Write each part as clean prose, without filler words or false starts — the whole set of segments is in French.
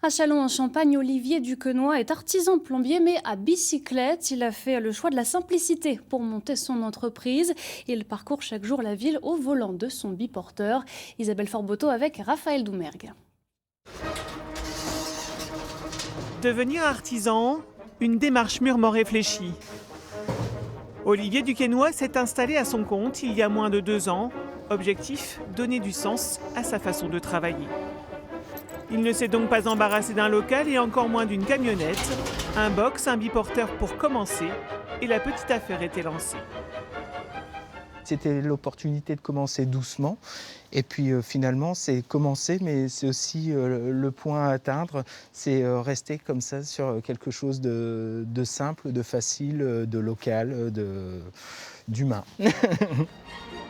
À Châlons-en-Champagne, Olivier Duquenois est artisan plombier mais à bicyclette. Il a fait le choix de la simplicité pour monter son entreprise. Il parcourt chaque jour la ville au volant de son biporteur. Isabelle Forboto avec Raphaël Doumergue. Devenir artisan, une démarche mûrement réfléchie. Olivier Duquenois s'est installé à son compte il y a moins de 2 ans. Objectif, donner du sens à sa façon de travailler. Il ne s'est donc pas embarrassé d'un local et encore moins d'une camionnette. Un box, un biporteur pour commencer et la petite affaire était lancée. C'était l'opportunité de commencer doucement et puis finalement c'est commencer mais c'est aussi le point à atteindre, c'est rester comme ça sur quelque chose de simple, de facile, de local, d'humain.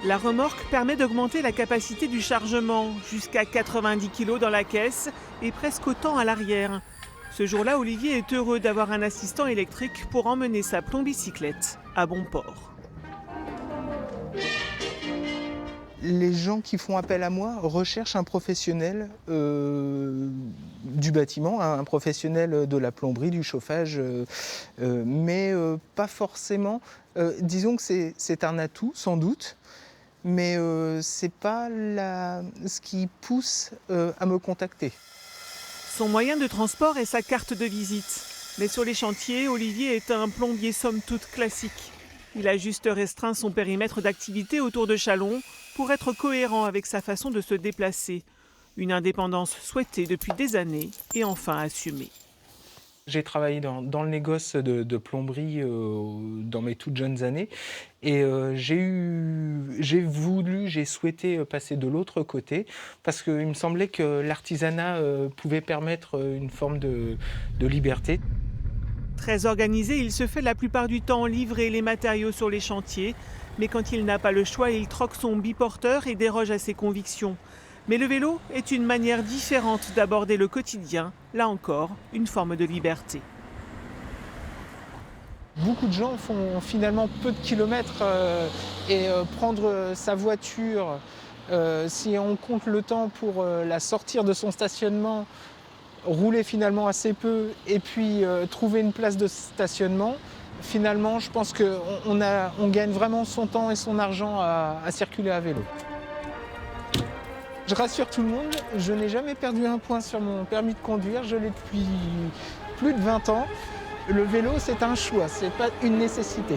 La remorque permet d'augmenter la capacité du chargement, jusqu'à 90 kg dans la caisse et presque autant à l'arrière. Ce jour-là, Olivier est heureux d'avoir un assistant électrique pour emmener sa plombicyclette à bon port. Les gens qui font appel à moi recherchent un professionnel du bâtiment, un professionnel de la plomberie, du chauffage, mais pas forcément. Disons que c'est un atout, sans doute, mais ce n'est pas ce qui pousse à me contacter. Son moyen de transport est sa carte de visite. Mais sur les chantiers, Olivier est un plombier somme toute classique. Il a juste restreint son périmètre d'activité autour de Châlons pour être cohérent avec sa façon de se déplacer. Une indépendance souhaitée depuis des années et enfin assumée. J'ai travaillé dans le négoce de plomberie dans mes toutes jeunes années et j'ai souhaité passer de l'autre côté parce qu'il me semblait que l'artisanat pouvait permettre une forme de liberté. Très organisé, il se fait la plupart du temps livrer les matériaux sur les chantiers. Mais quand il n'a pas le choix, il troque son biporteur et déroge à ses convictions. Mais le vélo est une manière différente d'aborder le quotidien. Là encore, une forme de liberté. Beaucoup de gens font finalement peu de kilomètres et prendre sa voiture, si on compte le temps pour la sortir de son stationnement, rouler finalement assez peu et puis trouver une place de stationnement, finalement je pense qu'on gagne vraiment son temps et son argent à circuler à vélo. Je rassure tout le monde, je n'ai jamais perdu un point sur mon permis de conduire, je l'ai depuis plus de 20 ans. Le vélo c'est un choix, c'est pas une nécessité.